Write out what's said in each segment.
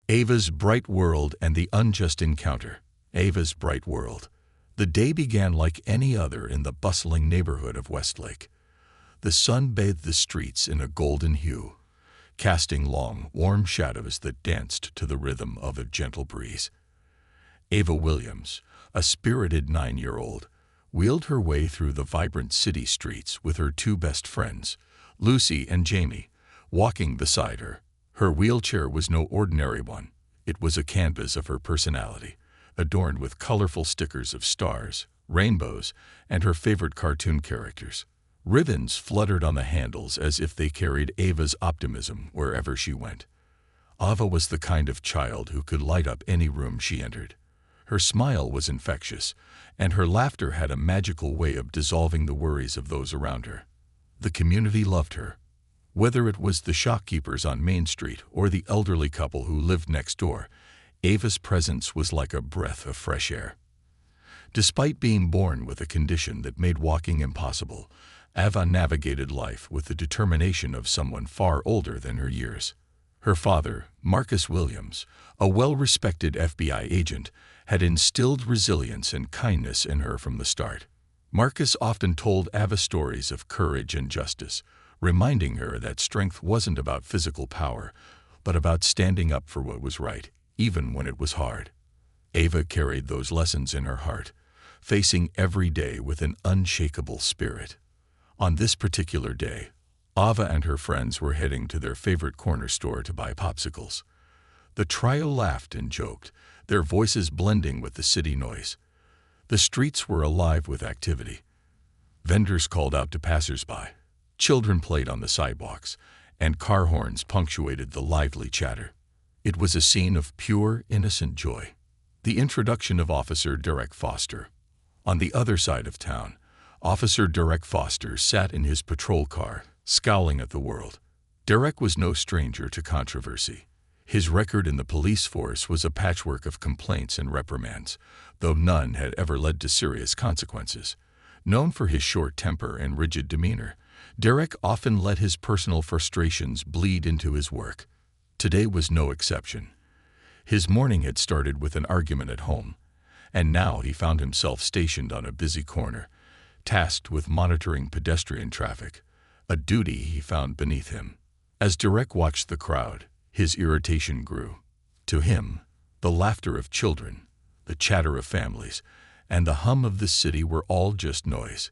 Ava's bright world and the unjust encounter. Ava's bright world. The day began like any other in the bustling neighborhood of Westlake. The sun bathed the streets in a golden hue, casting long, warm shadows that danced to the rhythm of a gentle breeze. Ava Williams, a spirited 9-year-old, wheeled her way through the vibrant city streets with her two best friends, Lucy and Jamie, walking beside her. Her wheelchair was no ordinary one. It was a canvas of her personality, adorned with colorful stickers of stars, rainbows, and her favorite cartoon characters. Ribbons fluttered on the handles as if they carried Ava's optimism wherever she went. Ava was the kind of child who could light up any room she entered. Her smile was infectious, and her laughter had a magical way of dissolving the worries of those around her. The community loved her. Whether it was the shopkeepers on Main Street or the elderly couple who lived next door, Ava's presence was like a breath of fresh air. Despite being born with a condition that made walking impossible, Ava navigated life with the determination of someone far older than her years. Her father, Marcus Williams, a well-respected FBI agent, had instilled resilience and kindness in her from the start. Marcus often told Ava stories of courage and justice, reminding her that strength wasn't about physical power, but about standing up for what was right, even when it was hard. Ava carried those lessons in her heart, facing every day with an unshakable spirit. On this particular day, Ava and her friends were heading to their favorite corner store to buy popsicles. The trio laughed and joked, their voices blending with the city noise. The streets were alive with activity. Vendors called out to passers-by. Children played on the sidewalks, and car horns punctuated the lively chatter. It was a scene of pure, innocent joy. The introduction of Officer Derek Foster. On the other side of town, Officer Derek Foster sat in his patrol car, scowling at the world. Derek was no stranger to controversy. His record in the police force was a patchwork of complaints and reprimands, though none had ever led to serious consequences. Known for his short temper and rigid demeanor, Derek often let his personal frustrations bleed into his work. Today was no exception. His morning had started with an argument at home, and now he found himself stationed on a busy corner, tasked with monitoring pedestrian traffic, a duty he found beneath him. As Derek watched the crowd, his irritation grew. To him, the laughter of children, the chatter of families, and the hum of the city were all just noise.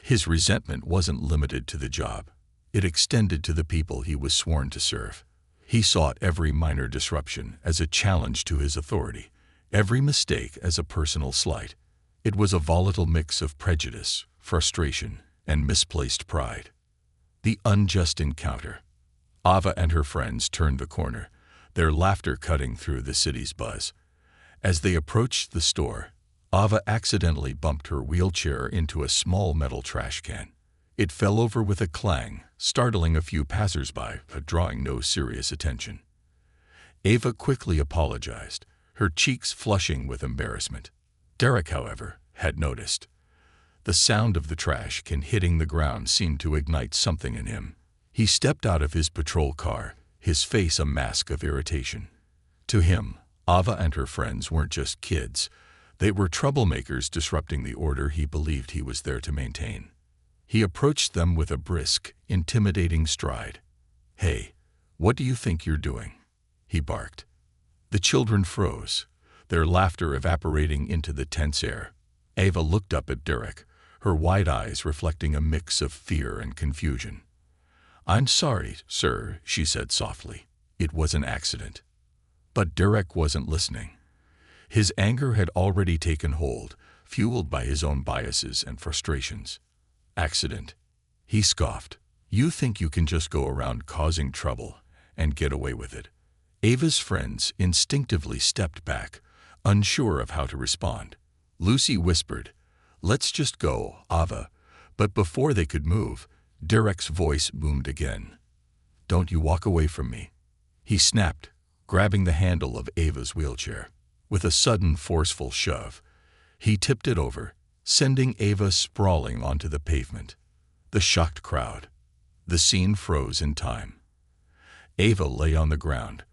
His resentment wasn't limited to the job. It extended to the people he was sworn to serve. He saw every minor disruption as a challenge to his authority, every mistake as a personal slight. It was a volatile mix of prejudice, frustration, and misplaced pride. The unjust encounter. Ava and her friends turned the corner, their laughter cutting through the city's buzz. As they approached the store, Ava accidentally bumped her wheelchair into a small metal trash can. It fell over with a clang, startling a few passers-by, but drawing no serious attention. Ava quickly apologized, her cheeks flushing with embarrassment. Derek, however, had noticed. The sound of the trash can hitting the ground seemed to ignite something in him. He stepped out of his patrol car, his face a mask of irritation. To him, Ava and her friends weren't just kids. They were troublemakers disrupting the order he believed he was there to maintain. He approached them with a brisk, intimidating stride. "Hey, what do you think you're doing?" he barked. The children froze, their laughter evaporating into the tense air. Ava looked up at Derek, her wide eyes reflecting a mix of fear and confusion. "I'm sorry, sir," she said softly. "It was an accident." But Derek wasn't listening. His anger had already taken hold, fueled by his own biases and frustrations. "Accident," he scoffed. "You think you can just go around causing trouble and get away with it?" Ava's friends instinctively stepped back, unsure of how to respond. Lucy whispered, "Let's just go, Ava," but before they could move, Derek's voice boomed again. "Don't you walk away from me." He snapped, grabbing the handle of Ava's wheelchair. With a sudden forceful shove, he tipped it over, sending Ava sprawling onto the pavement. The shocked crowd. The scene froze in time. Ava lay on the ground,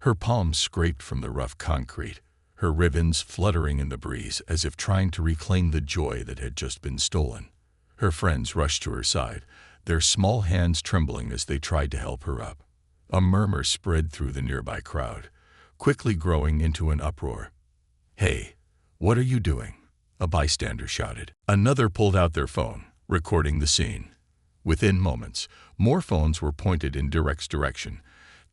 Her palms scraped from the rough concrete, her ribbons fluttering in the breeze as if trying to reclaim the joy that had just been stolen. Her friends rushed to her side, their small hands trembling as they tried to help her up. A murmur spread through the nearby crowd, quickly growing into an uproar. "Hey, what are you doing?" a bystander shouted. Another pulled out their phone, recording the scene. Within moments, more phones were pointed in Derek's direction,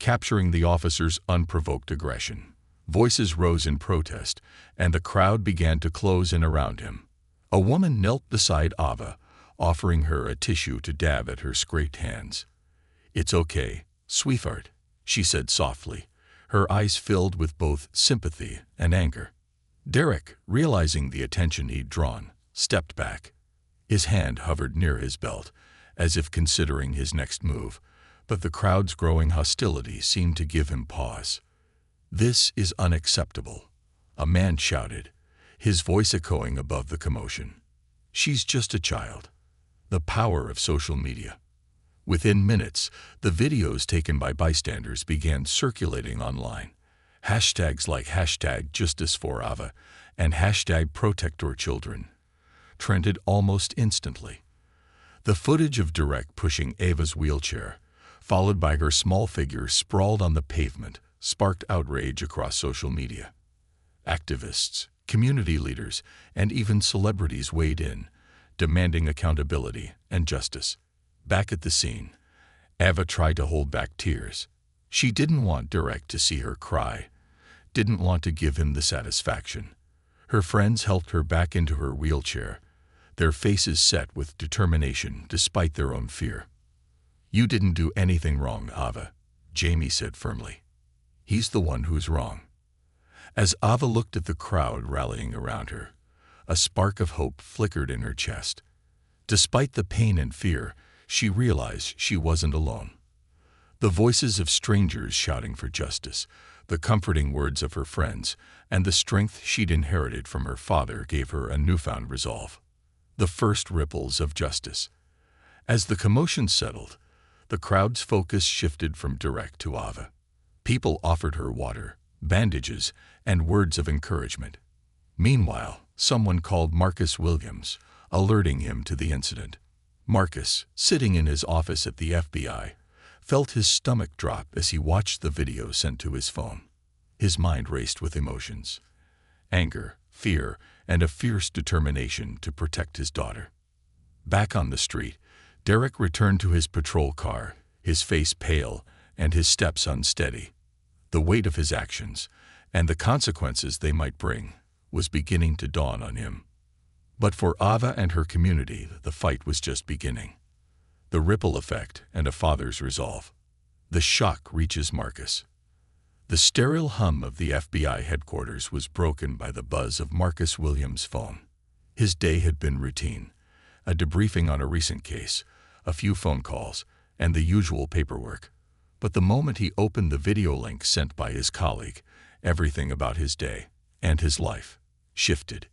capturing the officer's unprovoked aggression. Voices rose in protest, and the crowd began to close in around him. A woman knelt beside Ava, offering her a tissue to dab at her scraped hands. "It's okay, sweetheart," she said softly, her eyes filled with both sympathy and anger. Derek, realizing the attention he'd drawn, stepped back. His hand hovered near his belt, as if considering his next move, but the crowd's growing hostility seemed to give him pause. "This is unacceptable," a man shouted, his voice echoing above the commotion. "She's just a child." The power of social media. Within minutes, the videos taken by bystanders began circulating online. Hashtags like #JusticeForAva and #ProtectOurChildren trended almost instantly. The footage of Derek pushing Ava's wheelchair, followed by her small figure sprawled on the pavement, sparked outrage across social media. Activists, community leaders, and even celebrities weighed in, demanding accountability and justice. Back at the scene, Ava tried to hold back tears. She didn't want Derek to see her cry, didn't want to give him the satisfaction. Her friends helped her back into her wheelchair, their faces set with determination despite their own fear. "You didn't do anything wrong, Ava," Jamie said firmly. "He's the one who's wrong." As Ava looked at the crowd rallying around her, a spark of hope flickered in her chest. Despite the pain and fear, she realized she wasn't alone. The voices of strangers shouting for justice, the comforting words of her friends, and the strength she'd inherited from her father gave her a newfound resolve. The first ripples of justice. As the commotion settled, the crowd's focus shifted from Derek to Ava. People offered her water, bandages, and words of encouragement. Meanwhile, someone called Marcus Williams, alerting him to the incident. Marcus, sitting in his office at the FBI, felt his stomach drop as he watched the video sent to his phone. His mind raced with emotions: anger, fear, and a fierce determination to protect his daughter. Back on the street, Derek returned to his patrol car, his face pale and his steps unsteady. The weight of his actions, and the consequences they might bring, was beginning to dawn on him. But for Ava and her community, the fight was just beginning. The ripple effect and a father's resolve. The shock reaches Marcus. The sterile hum of the FBI headquarters was broken by the buzz of Marcus Williams' phone. His day had been routine: a debriefing on a recent case, a few phone calls, and the usual paperwork. But the moment he opened the video link sent by his colleague, everything about his day and his life shifted.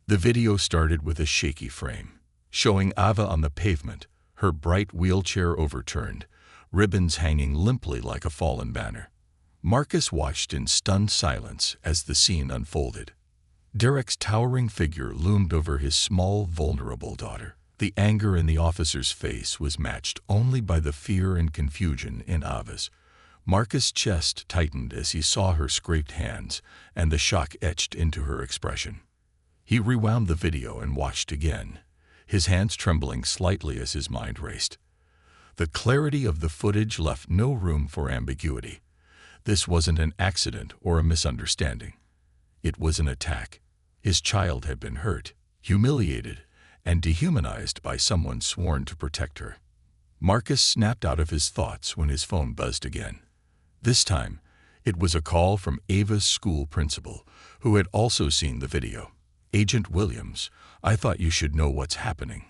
The video started with a shaky frame, showing Ava on the pavement, her bright wheelchair overturned, ribbons hanging limply like a fallen banner. Marcus watched in stunned silence as the scene unfolded. Derek's towering figure loomed over his small, vulnerable daughter. The anger in the officer's face was matched only by the fear and confusion in Ava's. Marcus' chest tightened as he saw her scraped hands, and the shock etched into her expression. He rewound the video and watched again, his hands trembling slightly as his mind raced. The clarity of the footage left no room for ambiguity. This wasn't an accident or a misunderstanding. It was an attack. His child had been hurt, humiliated, and dehumanized by someone sworn to protect her. Marcus snapped out of his thoughts when his phone buzzed again. This time, it was a call from Ava's school principal, who had also seen the video. "Agent Williams, I thought you should know what's happening."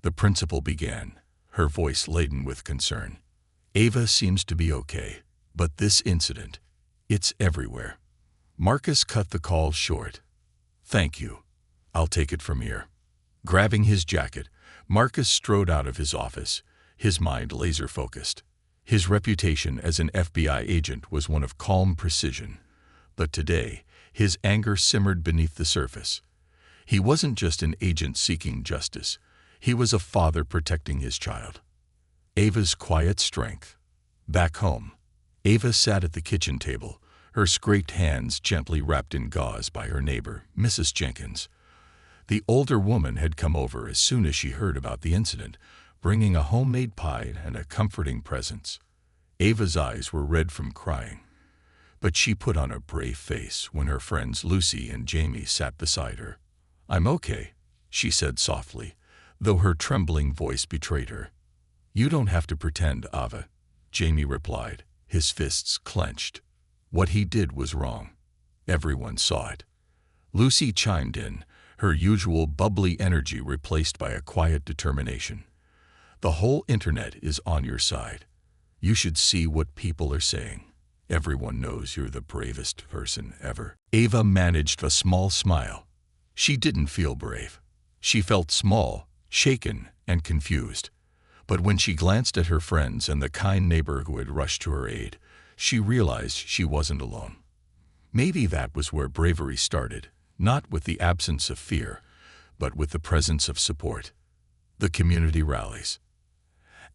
The principal began, her voice laden with concern. "Ava seems to be okay, but this incident, it's everywhere." Marcus cut the call short. "Thank you. I'll take it from here." Grabbing his jacket, Marcus strode out of his office, his mind laser-focused. His reputation as an FBI agent was one of calm precision, but today his anger simmered beneath the surface. He wasn't just an agent seeking justice, he was a father protecting his child. Ava's quiet strength. Back home, Ava sat at the kitchen table, her scraped hands gently wrapped in gauze by her neighbor, Mrs. Jenkins. The older woman had come over as soon as she heard about the incident, bringing a homemade pie and a comforting presence. Ava's eyes were red from crying, but she put on a brave face when her friends Lucy and Jamie sat beside her. "I'm okay," she said softly, though her trembling voice betrayed her. "You don't have to pretend, Ava," Jamie replied, his fists clenched. What he did was wrong. Everyone saw it. Lucy chimed in, her usual bubbly energy replaced by a quiet determination. "The whole internet is on your side. You should see what people are saying. Everyone knows you're the bravest person ever." Ava managed a small smile. She didn't feel brave. She felt small, shaken, and confused. But when she glanced at her friends and the kind neighbor who had rushed to her aid, she realized she wasn't alone. Maybe that was where bravery started, not with the absence of fear, but with the presence of support. The community rallies.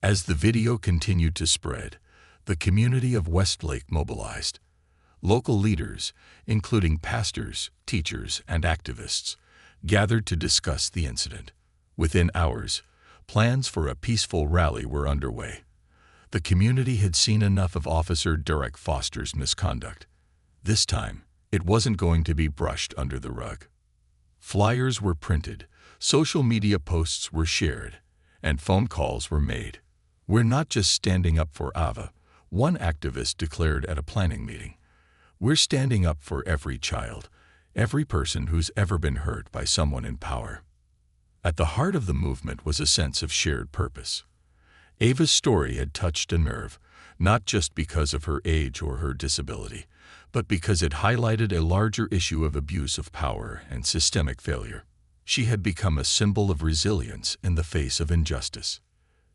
As the video continued to spread, the community of Westlake mobilized. Local leaders, including pastors, teachers, and activists, gathered to discuss the incident. Within hours, plans for a peaceful rally were underway. The community had seen enough of Officer Derek Foster's misconduct. This time, it wasn't going to be brushed under the rug. Flyers were printed, social media posts were shared, and phone calls were made. "We're not just standing up for Ava," one activist declared at a planning meeting. "We're standing up for every child, every person who's ever been hurt by someone in power." At the heart of the movement was a sense of shared purpose. Ava's story had touched a nerve, not just because of her age or her disability, but because it highlighted a larger issue of abuse of power and systemic failure. She had become a symbol of resilience in the face of injustice.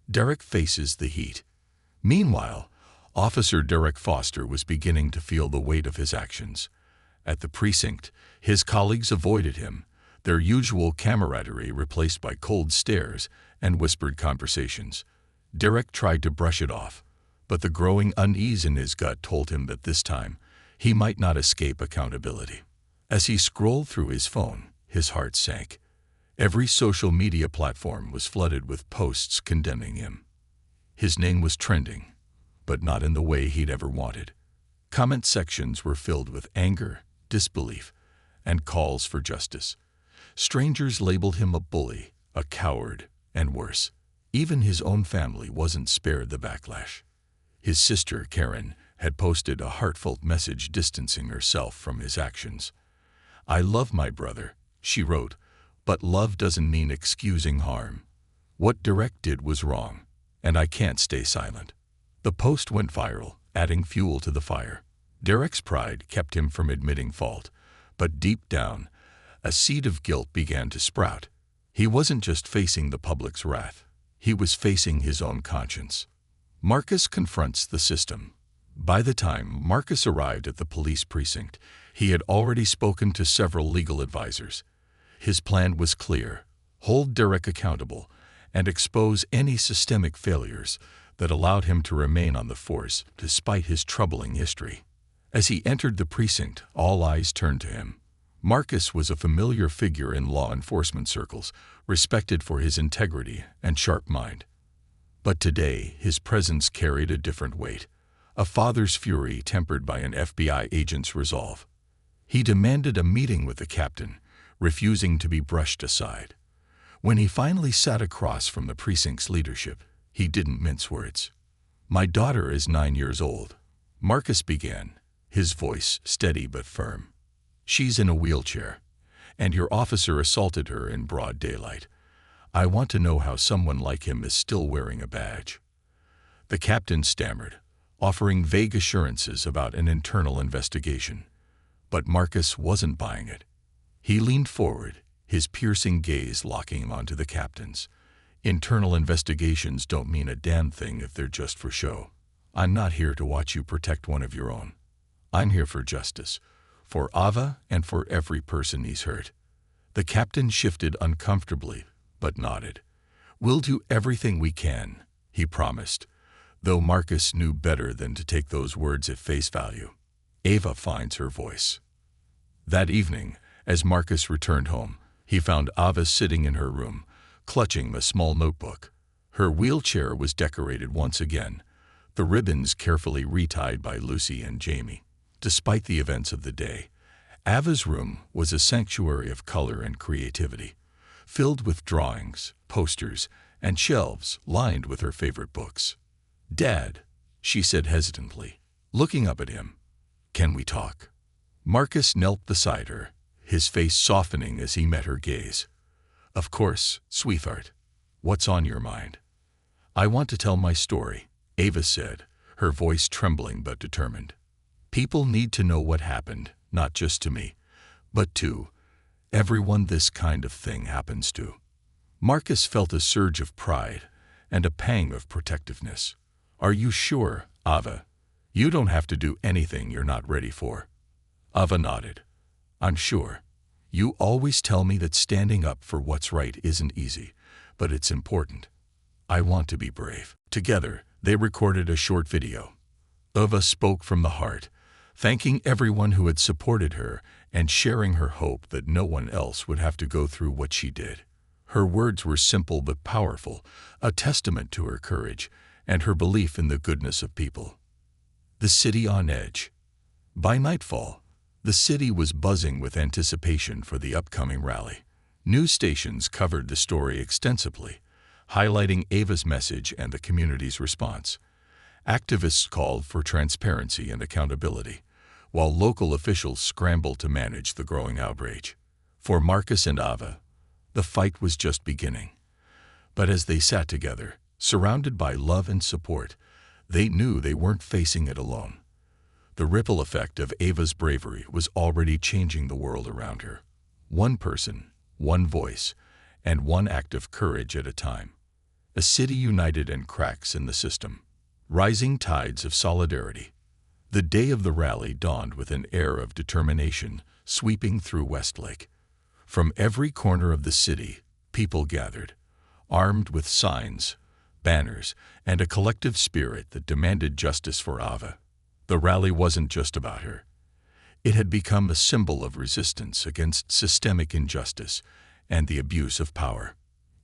Derek faces the heat. Meanwhile, Officer Derek Foster was beginning to feel the weight of his actions. At the precinct, his colleagues avoided him, their usual camaraderie replaced by cold stares and whispered conversations. Derek tried to brush it off, but the growing unease in his gut told him that this time, he might not escape accountability. As he scrolled through his phone, his heart sank. Every social media platform was flooded with posts condemning him. His name was trending, but not in the way he'd ever wanted. Comment sections were filled with anger, disbelief, and calls for justice. Strangers labeled him a bully, a coward, and worse. Even his own family wasn't spared the backlash. His sister, Karen, had posted a heartfelt message distancing herself from his actions. "I love my brother," she wrote, "but love doesn't mean excusing harm. What Derek did was wrong, and I can't stay silent." The post went viral, adding fuel to the fire. Derek's pride kept him from admitting fault, but deep down, a seed of guilt began to sprout. He wasn't just facing the public's wrath. He was facing his own conscience. Marcus confronts the system. By the time Marcus arrived at the police precinct, he had already spoken to several legal advisors. His plan was clear: hold Derek accountable and expose any systemic failures that allowed him to remain on the force despite his troubling history. As he entered the precinct, all eyes turned to him. Marcus was a familiar figure in law enforcement circles, respected for his integrity and sharp mind. But today, his presence carried a different weight, a father's fury tempered by an FBI agent's resolve. He demanded a meeting with the captain, refusing to be brushed aside. When he finally sat across from the precinct's leadership, he didn't mince words. "My daughter is 9 years old," Marcus began, his voice steady but firm. "She's in a wheelchair, and your officer assaulted her in broad daylight. I want to know how someone like him is still wearing a badge." The captain stammered, offering vague assurances about an internal investigation. But Marcus wasn't buying it. He leaned forward, his piercing gaze locking onto the captain's. "Internal investigations don't mean a damn thing if they're just for show. I'm not here to watch you protect one of your own. I'm here for justice, for Ava and for every person he's hurt. The captain shifted uncomfortably, but nodded. We'll do everything we can, he promised, though Marcus knew better than to take those words at face value. Ava finds her voice. That evening, as Marcus returned home, he found Ava sitting in her room, clutching a small notebook. Her wheelchair was decorated once again, the ribbons carefully retied by Lucy and Jamie. Despite the events of the day, Ava's room was a sanctuary of color and creativity, filled with drawings, posters, and shelves lined with her favorite books. "Dad," she said hesitantly, looking up at him, "can we talk?" Marcus knelt beside her, his face softening as he met her gaze. "Of course, sweetheart. What's on your mind?" "I want to tell my story," Ava said, her voice trembling but determined. "People need to know what happened, not just to me, but to everyone this kind of thing happens to." Marcus felt a surge of pride and a pang of protectiveness. "Are you sure, Ava? You don't have to do anything you're not ready for." Ava nodded. "I'm sure. You always tell me that standing up for what's right isn't easy, but it's important. I want to be brave." Together, they recorded a short video. Ava spoke from the heart, thanking everyone who had supported her and sharing her hope that no one else would have to go through what she did. Her words were simple but powerful, a testament to her courage and her belief in the goodness of people. The city on edge. By nightfall, the city was buzzing with anticipation for the upcoming rally. News stations covered the story extensively, highlighting Ava's message and the community's response. Activists called for transparency and accountability, while local officials scrambled to manage the growing outrage. For Marcus and Ava, the fight was just beginning. But as they sat together, surrounded by love and support, they knew they weren't facing it alone. The ripple effect of Ava's bravery was already changing the world around her. One person, one voice, and one act of courage at a time. A city united and cracks in the system. Rising tides of solidarity. The day of the rally dawned with an air of determination sweeping through Westlake. From every corner of the city, people gathered, armed with signs, banners, and a collective spirit that demanded justice for Ava. The rally wasn't just about her. It had become a symbol of resistance against systemic injustice and the abuse of power.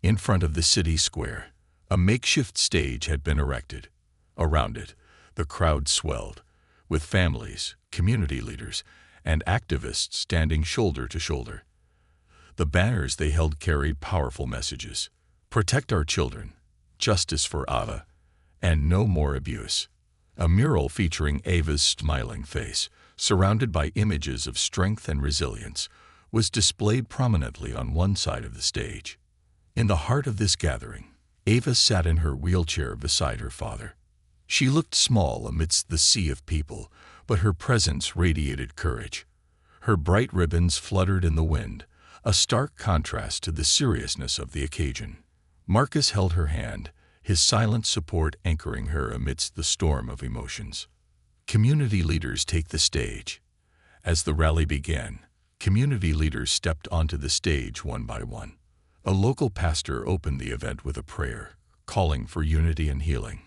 In front of the city square, a makeshift stage had been erected. Around it, the crowd swelled, with families, community leaders, and activists standing shoulder to shoulder. The banners they held carried powerful messages: protect our children, justice for Ava, and no more abuse. A mural featuring Ava's smiling face, surrounded by images of strength and resilience, was displayed prominently on one side of the stage. In the heart of this gathering, Ava sat in her wheelchair beside her father. She looked small amidst the sea of people, but her presence radiated courage. Her bright ribbons fluttered in the wind, a stark contrast to the seriousness of the occasion. Marcus held her hand, his silent support anchoring her amidst the storm of emotions. Community leaders take the stage. As the rally began, community leaders stepped onto the stage one by one. A local pastor opened the event with a prayer, calling for unity and healing.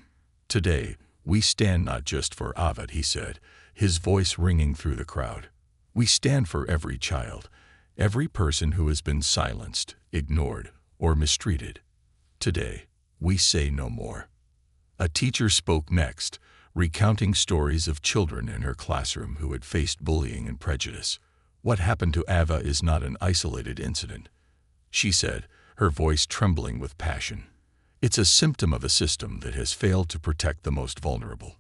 "Today, we stand not just for Ava," he said, his voice ringing through the crowd. "We stand for every child, every person who has been silenced, ignored, or mistreated. Today, we say no more." A teacher spoke next, recounting stories of children in her classroom who had faced bullying and prejudice. "What happened to Ava is not an isolated incident," she said, her voice trembling with passion. "It's a symptom of a system that has failed to protect the most vulnerable.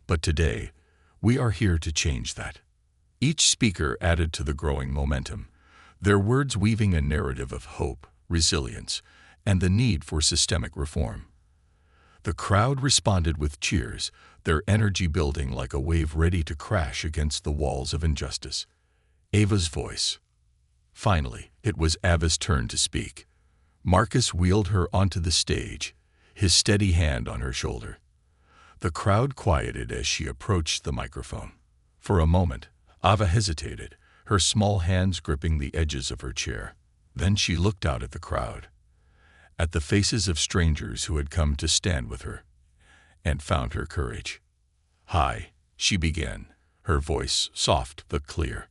But today, we are here to change that." Each speaker added to the growing momentum, their words weaving a narrative of hope, resilience, and the need for systemic reform. The crowd responded with cheers, their energy building like a wave ready to crash against the walls of injustice. Ava's voice. Finally, it was Ava's turn to speak. Marcus wheeled her onto the stage, his steady hand on her shoulder. The crowd quieted as she approached the microphone. For a moment, Ava hesitated, her small hands gripping the edges of her chair. Then she looked out at the crowd, at the faces of strangers who had come to stand with her, and found her courage. "Hi," she began, her voice soft but clear.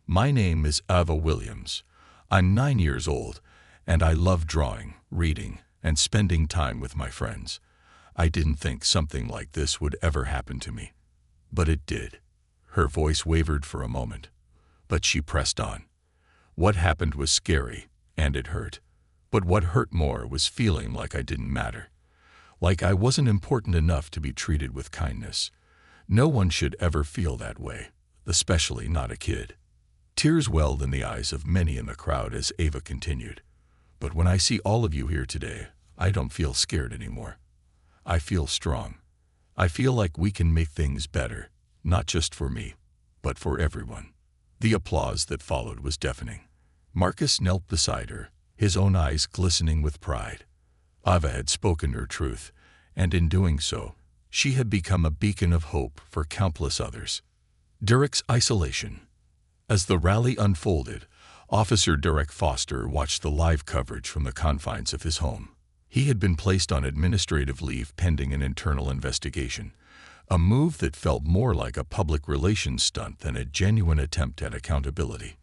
"My name is Ava Williams. I'm 9 years old, and I love drawing, reading, and spending time with my friends. I didn't think something like this would ever happen to me. But it did." Her voice wavered for a moment, but she pressed on. "What happened was scary, and it hurt. But what hurt more was feeling like I didn't matter. Like I wasn't important enough to be treated with kindness. No one should ever feel that way, especially not a kid." Tears welled in the eyes of many in the crowd as Ava continued. "But when I see all of you here today, I don't feel scared anymore. I feel strong. I feel like we can make things better, not just for me, but for everyone." The applause that followed was deafening. Marcus knelt beside her, his own eyes glistening with pride. Ava had spoken her truth, and in doing so, she had become a beacon of hope for countless others. Derek's isolation. As the rally unfolded, Officer Derek Foster watched the live coverage from the confines of his home. He had been placed on administrative leave pending an internal investigation, a move that felt more like a public relations stunt than a genuine attempt at accountability.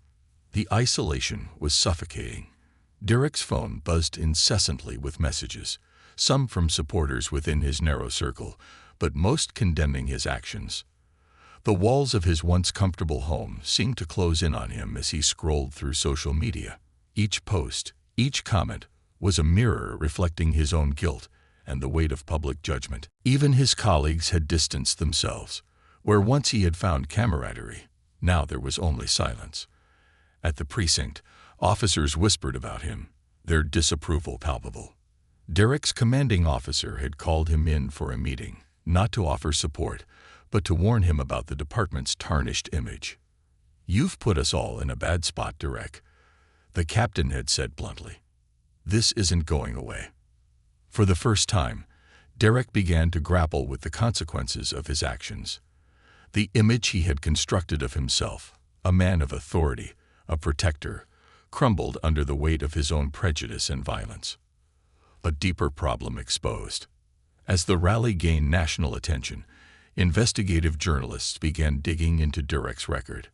The isolation was suffocating. Derek's phone buzzed incessantly with messages, some from supporters within his narrow circle, but most condemning his actions. The walls of his once comfortable home seemed to close in on him as he scrolled through social media. Each post, each comment, was a mirror reflecting his own guilt and the weight of public judgment. Even his colleagues had distanced themselves. Where once he had found camaraderie, now there was only silence. At the precinct, officers whispered about him, their disapproval palpable. Derek's commanding officer had called him in for a meeting, not to offer support, but to warn him about the department's tarnished image. "You've put us all in a bad spot, Derek," the captain had said bluntly. "This isn't going away." For the first time, Derek began to grapple with the consequences of his actions. The image he had constructed of himself, a man of authority, a protector, crumbled under the weight of his own prejudice and violence. A deeper problem exposed. As the rally gained national attention, investigative journalists began digging into Derek's record.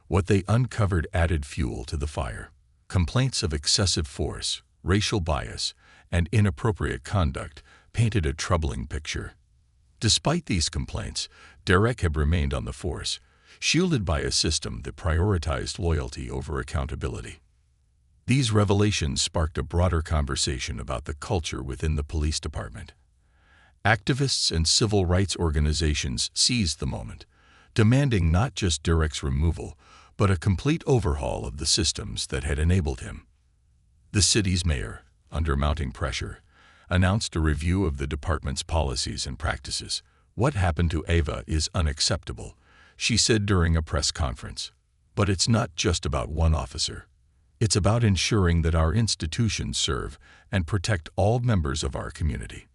What they uncovered added fuel to the fire. Complaints of excessive force, racial bias, and inappropriate conduct painted a troubling picture. Despite these complaints, Derek had remained on the force, shielded by a system that prioritized loyalty over accountability. These revelations sparked a broader conversation about the culture within the police department. Activists and civil rights organizations seized the moment, demanding not just Derek's removal, but a complete overhaul of the systems that had enabled him. The city's mayor, under mounting pressure, announced a review of the department's policies and practices. "What happened to Ava is unacceptable," she said during a press conference. "But it's not just about one officer. It's about ensuring that our institutions serve and protect all members of our community."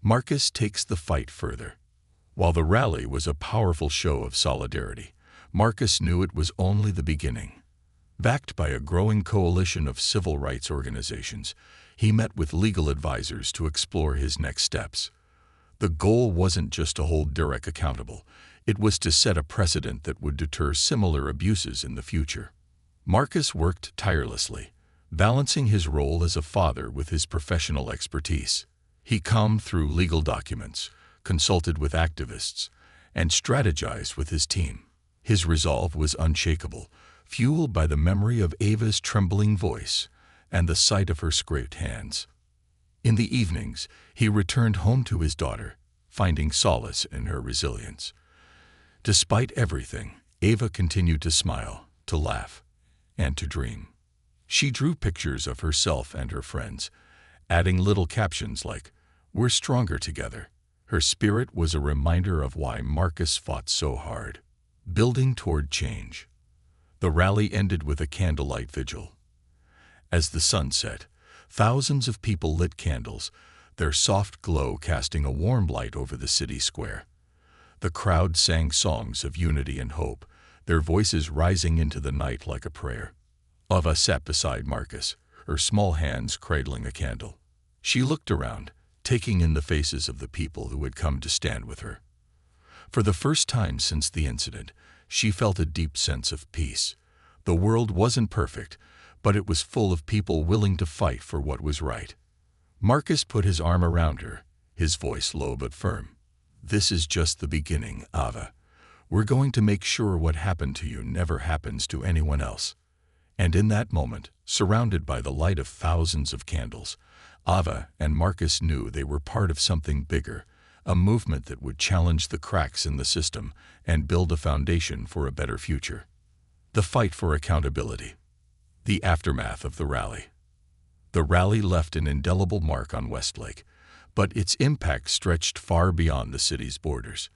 Marcus takes the fight further. While the rally was a powerful show of solidarity, Marcus knew it was only the beginning. Backed by a growing coalition of civil rights organizations, he met with legal advisors to explore his next steps. The goal wasn't just to hold Derek accountable, it was to set a precedent that would deter similar abuses in the future. Marcus worked tirelessly, balancing his role as a father with his professional expertise. He combed through legal documents, consulted with activists, and strategized with his team. His resolve was unshakable, fueled by the memory of Ava's trembling voice and the sight of her scraped hands. In the evenings, he returned home to his daughter, finding solace in her resilience. Despite everything, Ava continued to smile, to laugh, and to dream. She drew pictures of herself and her friends, adding little captions like, "We're stronger together." Her spirit was a reminder of why Marcus fought so hard, building toward change. The rally ended with a candlelight vigil. As the sun set, thousands of people lit candles, their soft glow casting a warm light over the city square. The crowd sang songs of unity and hope, their voices rising into the night like a prayer. Ava sat beside Marcus, her small hands cradling a candle. She looked around, taking in the faces of the people who had come to stand with her. For the first time since the incident, she felt a deep sense of peace. The world wasn't perfect, but it was full of people willing to fight for what was right. Marcus put his arm around her, his voice low but firm. "This is just the beginning, Ava. We're going to make sure what happened to you never happens to anyone else." And in that moment, surrounded by the light of thousands of candles, Ava and Marcus knew they were part of something bigger, a movement that would challenge the cracks in the system and build a foundation for a better future. The fight for accountability. The aftermath of the rally. The rally left an indelible mark on Westlake, but its impact stretched far beyond the city's borders.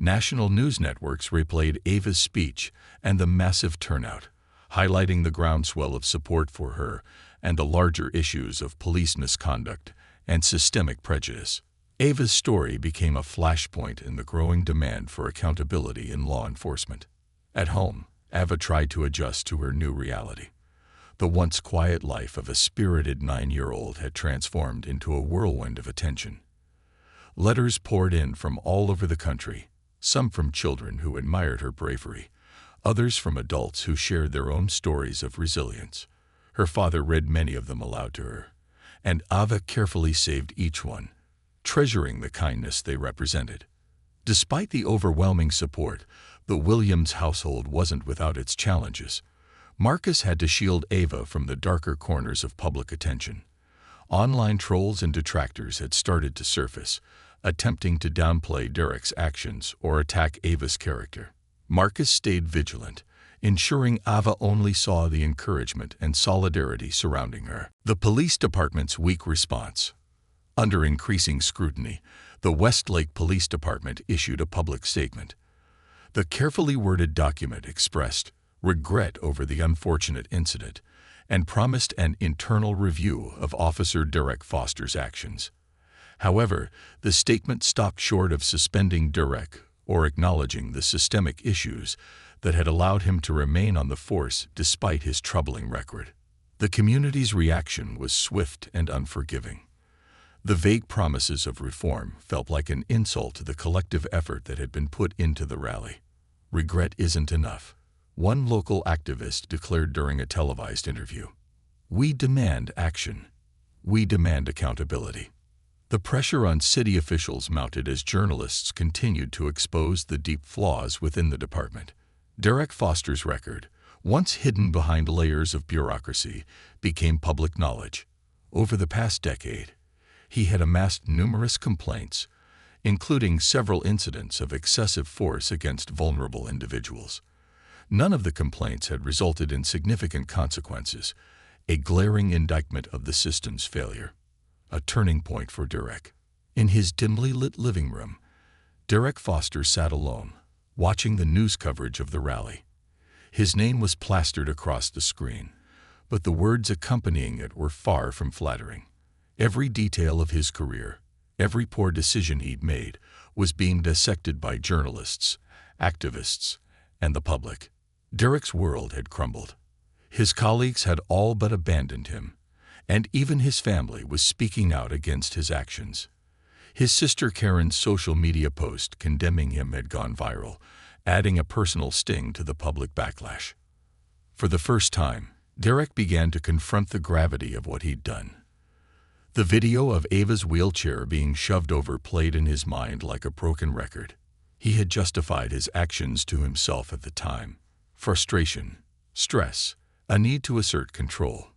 National news networks replayed Ava's speech and the massive turnout, highlighting the groundswell of support for her and the larger issues of police misconduct and systemic prejudice. Ava's story became a flashpoint in the growing demand for accountability in law enforcement. At home, Ava tried to adjust to her new reality. The once quiet life of a spirited 9-year-old had transformed into a whirlwind of attention. Letters poured in from all over the country, some from children who admired her bravery, others from adults who shared their own stories of resilience. Her father read many of them aloud to her, and Ava carefully saved each one, treasuring the kindness they represented. Despite the overwhelming support, the Williams household wasn't without its challenges. Marcus had to shield Ava from the darker corners of public attention. Online trolls and detractors had started to surface, attempting to downplay Derek's actions or attack Ava's character. Marcus stayed vigilant, ensuring Ava only saw the encouragement and solidarity surrounding her. The police department's weak response. Under increasing scrutiny, the Westlake Police Department issued a public statement. The carefully worded document expressed regret over the unfortunate incident and promised an internal review of Officer Derek Foster's actions. However, the statement stopped short of suspending Derek or acknowledging the systemic issues that had allowed him to remain on the force despite his troubling record. The community's reaction was swift and unforgiving. The vague promises of reform felt like an insult to the collective effort that had been put into the rally. Regret isn't enough, one local activist declared during a televised interview. "We demand action. We demand accountability." The pressure on city officials mounted as journalists continued to expose the deep flaws within the department. Derek Foster's record, once hidden behind layers of bureaucracy, became public knowledge. Over the past decade, he had amassed numerous complaints, including several incidents of excessive force against vulnerable individuals. None of the complaints had resulted in significant consequences, a glaring indictment of the system's failure. A turning point for Derek. In his dimly lit living room, Derek Foster sat alone, watching the news coverage of the rally. His name was plastered across the screen, but the words accompanying it were far from flattering. Every detail of his career, every poor decision he'd made, was being dissected by journalists, activists, and the public. Derek's world had crumbled. His colleagues had all but abandoned him, and even his family was speaking out against his actions. His sister Karen's social media post condemning him had gone viral, adding a personal sting to the public backlash. For the first time, Derek began to confront the gravity of what he'd done. The video of Ava's wheelchair being shoved over played in his mind like a broken record. He had justified his actions to himself at the time. Frustration, stress, a need to assert control.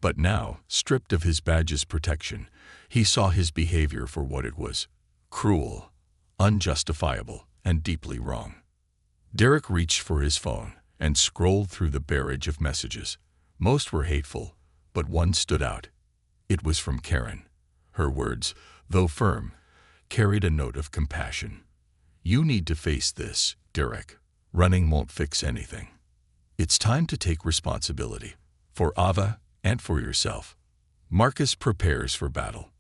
But now, stripped of his badge's protection, he saw his behavior for what it was: cruel, unjustifiable, and deeply wrong. Derek reached for his phone and scrolled through the barrage of messages. Most were hateful, but one stood out. It was from Karen. Her words, though firm, carried a note of compassion. "You need to face this, Derek. Running won't fix anything. It's time to take responsibility, for Ava and for yourself." Marcus prepares for battle.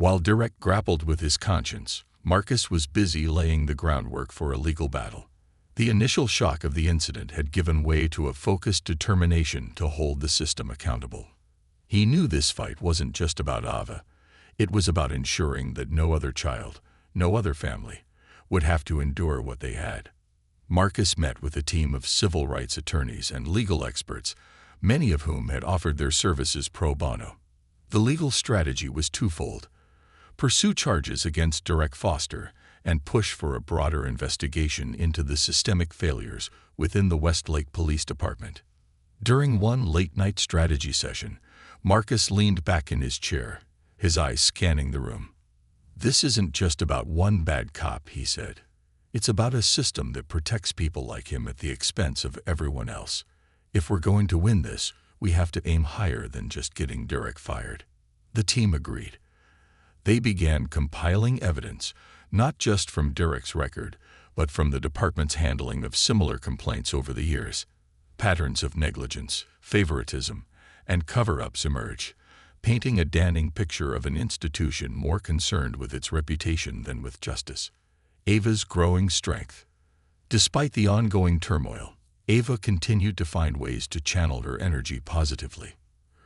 While Derek grappled with his conscience, Marcus was busy laying the groundwork for a legal battle. The initial shock of the incident had given way to a focused determination to hold the system accountable. He knew this fight wasn't just about Ava. It was about ensuring that no other child, no other family, would have to endure what they had. Marcus met with a team of civil rights attorneys and legal experts, many of whom had offered their services pro bono. The legal strategy was twofold: pursue charges against Derek Foster and push for a broader investigation into the systemic failures within the Westlake Police Department. During one late-night strategy session, Marcus leaned back in his chair, his eyes scanning the room. "This isn't just about one bad cop," he said. "It's about a system that protects people like him at the expense of everyone else. If we're going to win this, we have to aim higher than just getting Derek fired." The team agreed. They began compiling evidence, not just from Derek's record, but from the department's handling of similar complaints over the years. Patterns of negligence, favoritism, and cover-ups emerge, painting a damning picture of an institution more concerned with its reputation than with justice. Ava's growing strength. Despite the ongoing turmoil, Ava continued to find ways to channel her energy positively.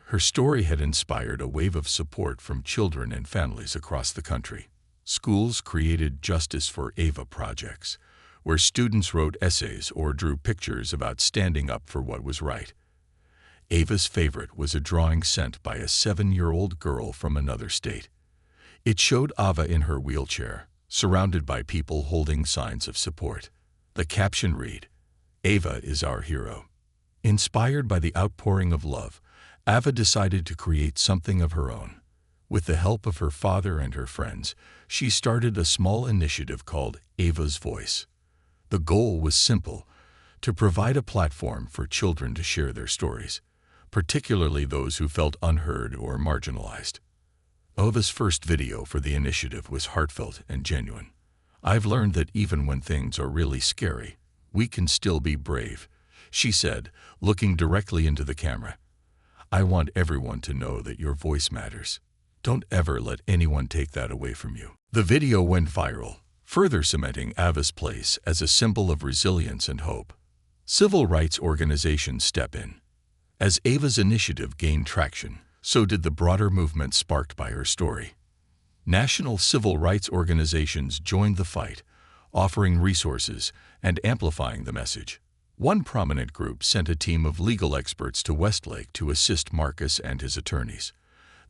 Her story had inspired a wave of support from children and families across the country. Schools created Justice for Ava projects, where students wrote essays or drew pictures about standing up for what was right. Ava's favorite was a drawing sent by a 7-year-old girl from another state. It showed Ava in her wheelchair, surrounded by people holding signs of support. The caption read, "Ava is our hero." Inspired by the outpouring of love, Ava decided to create something of her own. With the help of her father and her friends, she started a small initiative called Ava's Voice. The goal was simple: to provide a platform for children to share their stories, particularly those who felt unheard or marginalized. Ava's first video for the initiative was heartfelt and genuine. "I've learned that even when things are really scary, we can still be brave," she said, looking directly into the camera. "I want everyone to know that your voice matters. Don't ever let anyone take that away from you." The video went viral, further cementing Ava's place as a symbol of resilience and hope. Civil rights organizations step in. As Ava's initiative gained traction, so did the broader movement sparked by her story. National civil rights organizations joined the fight, offering resources and amplifying the message. One prominent group sent a team of legal experts to Westlake to assist Marcus and his attorneys.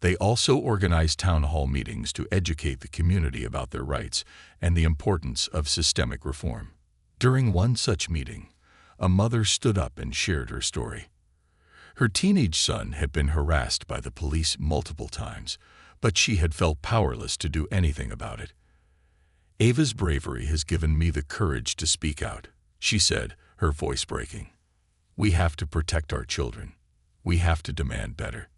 They also organized town hall meetings to educate the community about their rights and the importance of systemic reform. During one such meeting, a mother stood up and shared her story. Her teenage son had been harassed by the police multiple times, but she had felt powerless to do anything about it. "Ava's bravery has given me the courage to speak out," she said, her voice breaking. "We have to protect our children. We have to demand better."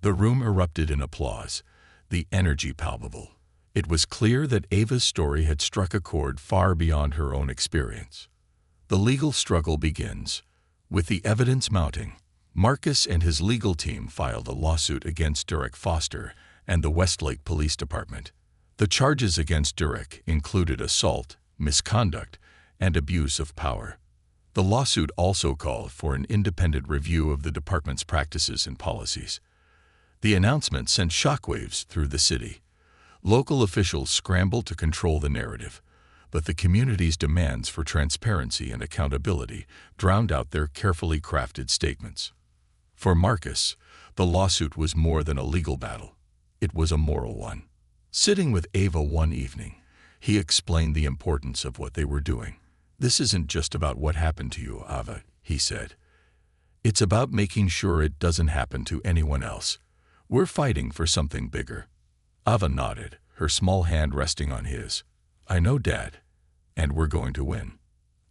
The room erupted in applause, the energy palpable. It was clear that Ava's story had struck a chord far beyond her own experience. The legal struggle begins. With the evidence mounting, Marcus and his legal team filed a lawsuit against Derek Foster and the Westlake Police Department. The charges against Derek included assault, misconduct, and abuse of power. The lawsuit also called for an independent review of the department's practices and policies. The announcement sent shockwaves through the city. Local officials scrambled to control the narrative, but the community's demands for transparency and accountability drowned out their carefully crafted statements. For Marcus, the lawsuit was more than a legal battle. It was a moral one. Sitting with Ava one evening, he explained the importance of what they were doing. "This isn't just about what happened to you, Ava," he said. "It's about making sure it doesn't happen to anyone else. We're fighting for something bigger." Ava nodded, her small hand resting on his. "I know, Dad. And we're going to win."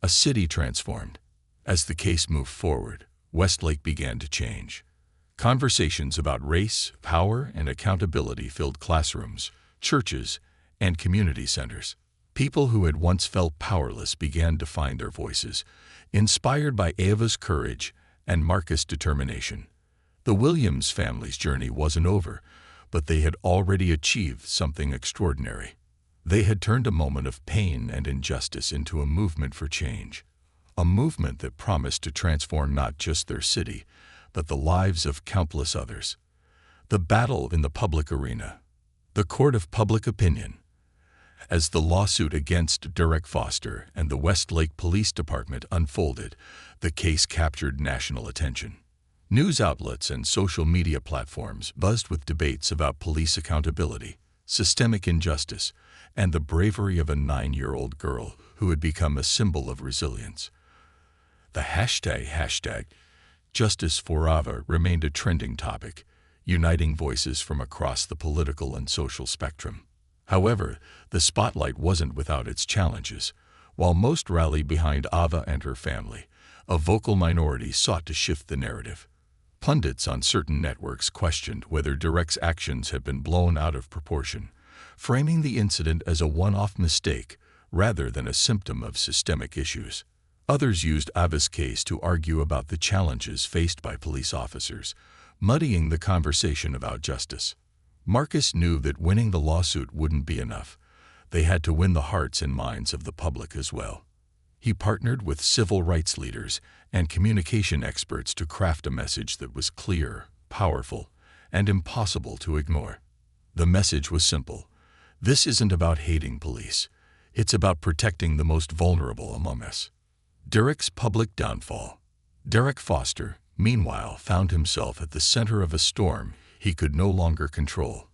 A city transformed. As the case moved forward, Westlake began to change. Conversations about race, power, and accountability filled classrooms, churches, and community centers. People who had once felt powerless began to find their voices, inspired by Ava's courage and Marcus' determination. The Williams family's journey wasn't over, but they had already achieved something extraordinary. They had turned a moment of pain and injustice into a movement for change, a movement that promised to transform not just their city, but the lives of countless others. The battle in the public arena. The court of public opinion. As the lawsuit against Derek Foster and the Westlake Police Department unfolded, the case captured national attention. News outlets and social media platforms buzzed with debates about police accountability, systemic injustice, and the bravery of a 9-year-old girl who had become a symbol of resilience. The hashtag Justice for Ava remained a trending topic, uniting voices from across the political and social spectrum. However, the spotlight wasn't without its challenges. While most rallied behind Ava and her family, a vocal minority sought to shift the narrative. Pundits on certain networks questioned whether Derek's actions had been blown out of proportion, framing the incident as a one-off mistake rather than a symptom of systemic issues. Others used Ava's case to argue about the challenges faced by police officers, muddying the conversation about justice. Marcus knew that winning the lawsuit wouldn't be enough. They had to win the hearts and minds of the public as well. He partnered with civil rights leaders and communication experts to craft a message that was clear, powerful, and impossible to ignore. The message was simple. This isn't about hating police. It's about protecting the most vulnerable among us. Derek's public downfall. Derek Foster, meanwhile, found himself at the center of a storm he could no longer control.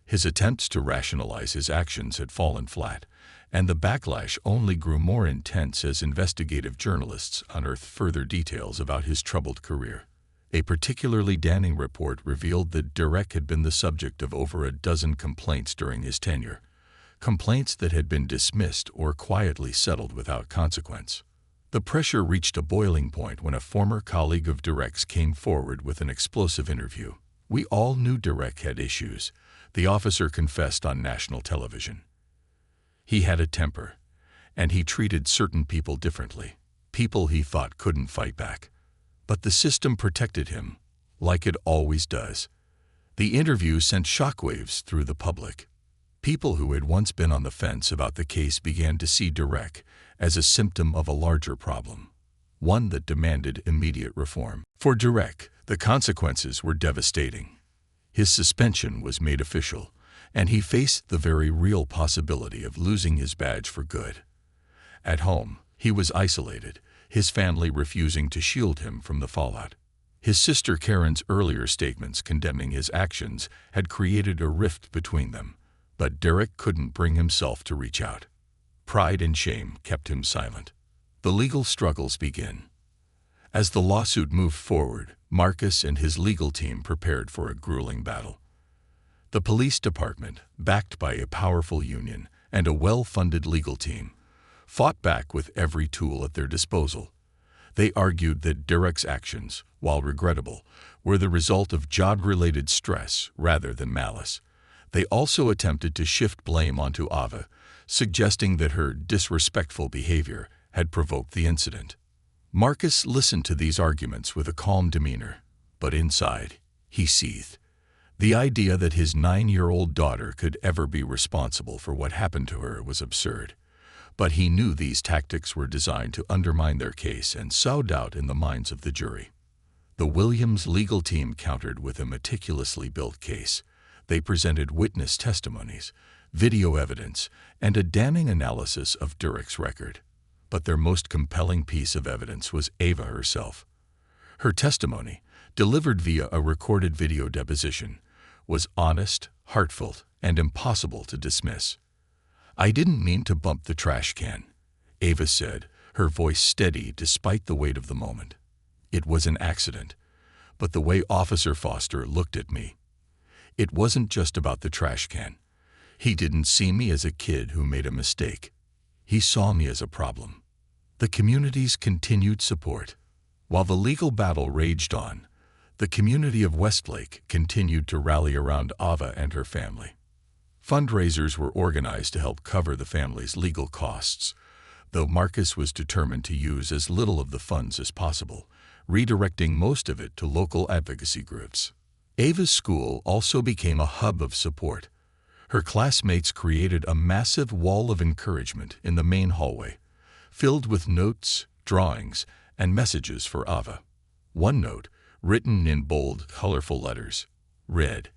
His attempts to rationalize his actions had fallen flat, and the backlash only grew more intense as investigative journalists unearthed further details about his troubled career. A particularly damning report revealed that Derek had been the subject of over a dozen complaints during his tenure, complaints that had been dismissed or quietly settled without consequence. The pressure reached a boiling point when a former colleague of Derek's came forward with an explosive interview. "We all knew Derek had issues," the officer confessed on national television. "He had a temper, and he treated certain people differently, people he thought couldn't fight back. But the system protected him, like it always does." The interview sent shockwaves through the public. People who had once been on the fence about the case began to see Derek as a symptom of a larger problem, one that demanded immediate reform. For Derek, the consequences were devastating. His suspension was made official, and he faced the very real possibility of losing his badge for good. At home, he was isolated, his family refusing to shield him from the fallout. His sister Karen's earlier statements condemning his actions had created a rift between them, but Derek couldn't bring himself to reach out. Pride and shame kept him silent. The legal struggles begin. As the lawsuit moved forward, Marcus and his legal team prepared for a grueling battle. The police department, backed by a powerful union and a well-funded legal team, fought back with every tool at their disposal. They argued that Derek's actions, while regrettable, were the result of job-related stress rather than malice. They also attempted to shift blame onto Ava, suggesting that her disrespectful behavior had provoked the incident. Marcus listened to these arguments with a calm demeanor, but inside, he seethed. The idea that his 9-year-old daughter could ever be responsible for what happened to her was absurd. But he knew these tactics were designed to undermine their case and sow doubt in the minds of the jury. The Williams legal team countered with a meticulously built case. They presented witness testimonies, video evidence, and a damning analysis of Derek's record. But their most compelling piece of evidence was Ava herself. Her testimony, delivered via a recorded video deposition, was honest, heartfelt, and impossible to dismiss. "I didn't mean to bump the trash can," Ava said, her voice steady despite the weight of the moment. "It was an accident. But the way Officer Foster looked at me, it wasn't just about the trash can. He didn't see me as a kid who made a mistake. He saw me as a problem." The community's continued support. While the legal battle raged on, the community of Westlake continued to rally around Ava and her family. Fundraisers were organized to help cover the family's legal costs, though Marcus was determined to use as little of the funds as possible, redirecting most of it to local advocacy groups. Ava's school also became a hub of support. Her classmates created a massive wall of encouragement in the main hallway, filled with notes, drawings, and messages for Ava. One note, written in bold, colorful letters, read,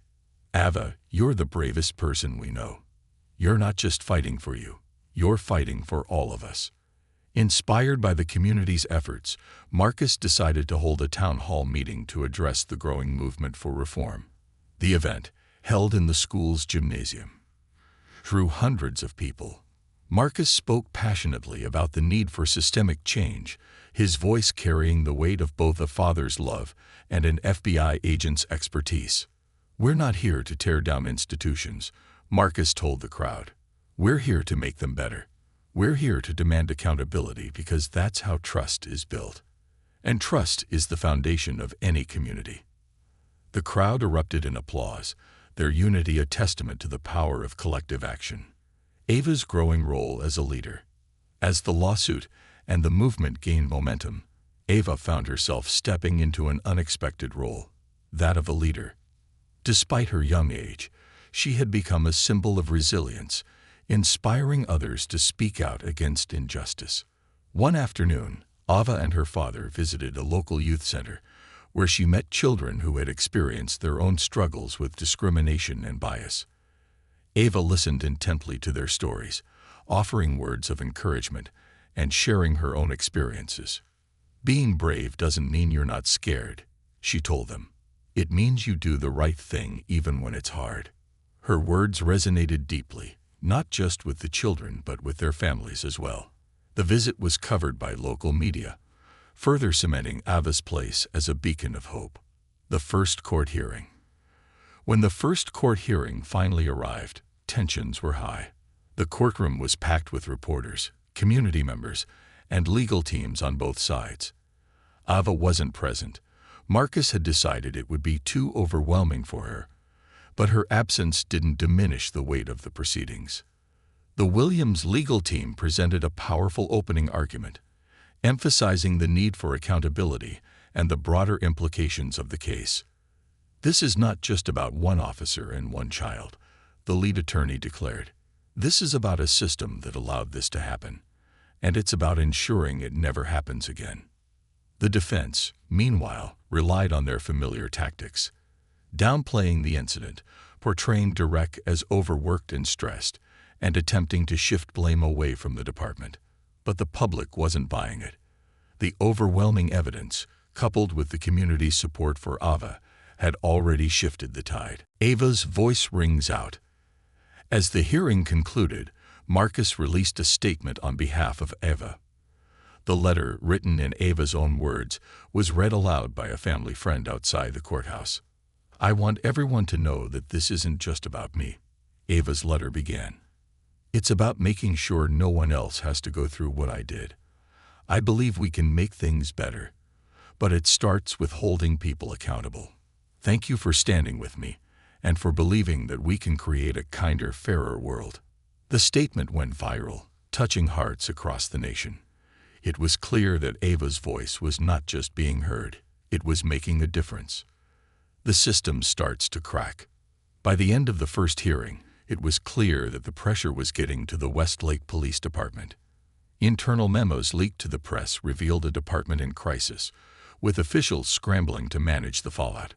"Ava, you're the bravest person we know. You're not just fighting for you, you're fighting for all of us." Inspired by the community's efforts, Marcus decided to hold a town hall meeting to address the growing movement for reform. The event, held in the school's gymnasium, drew hundreds of people. Marcus spoke passionately about the need for systemic change, his voice carrying the weight of both a father's love and an FBI agent's expertise. "We're not here to tear down institutions," Marcus told the crowd. "We're here to make them better. We're here to demand accountability because that's how trust is built. And trust is the foundation of any community." The crowd erupted in applause, their unity a testament to the power of collective action. Ava's growing role as a leader. As the lawsuit and the movement gained momentum, Ava found herself stepping into an unexpected role, that of a leader. Despite her young age, she had become a symbol of resilience, inspiring others to speak out against injustice. One afternoon, Ava and her father visited a local youth center, where she met children who had experienced their own struggles with discrimination and bias. Ava listened intently to their stories, offering words of encouragement and sharing her own experiences. "Being brave doesn't mean you're not scared," she told them. "It means you do the right thing even when it's hard." Her words resonated deeply, not just with the children but with their families as well. The visit was covered by local media, further cementing Ava's place as a beacon of hope. The first court hearing. When the first court hearing finally arrived, tensions were high. The courtroom was packed with reporters, community members, and legal teams on both sides. Ava wasn't present. Marcus had decided it would be too overwhelming for her, but her absence didn't diminish the weight of the proceedings. The Williams legal team presented a powerful opening argument, emphasizing the need for accountability and the broader implications of the case. "This is not just about one officer and one child," the lead attorney declared. "This is about a system that allowed this to happen, and it's about ensuring it never happens again." The defense, meanwhile, relied on their familiar tactics, downplaying the incident, portraying Derek as overworked and stressed, and attempting to shift blame away from the department. But the public wasn't buying it. The overwhelming evidence, coupled with the community's support for Ava, had already shifted the tide. Ava's voice rings out. As the hearing concluded, Marcus released a statement on behalf of Ava. The letter, written in Ava's own words, was read aloud by a family friend outside the courthouse. "I want everyone to know that this isn't just about me," Ava's letter began. "It's about making sure no one else has to go through what I did. I believe we can make things better, but it starts with holding people accountable. Thank you for standing with me and for believing that we can create a kinder, fairer world." The statement went viral, touching hearts across the nation. It was clear that Ava's voice was not just being heard, it was making a difference. The system starts to crack. By the end of the first hearing, it was clear that the pressure was getting to the Westlake Police Department. Internal memos leaked to the press revealed a department in crisis, with officials scrambling to manage the fallout.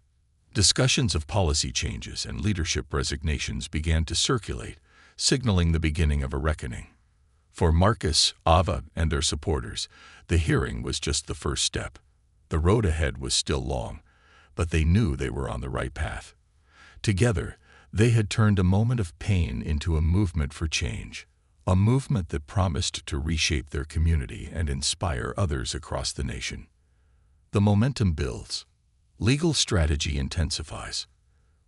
Discussions of policy changes and leadership resignations began to circulate, signaling the beginning of a reckoning. For Marcus, Ava, and their supporters, the hearing was just the first step. The road ahead was still long, but they knew they were on the right path. Together, they had turned a moment of pain into a movement for change, a movement that promised to reshape their community and inspire others across the nation. The momentum builds. Legal strategy intensifies.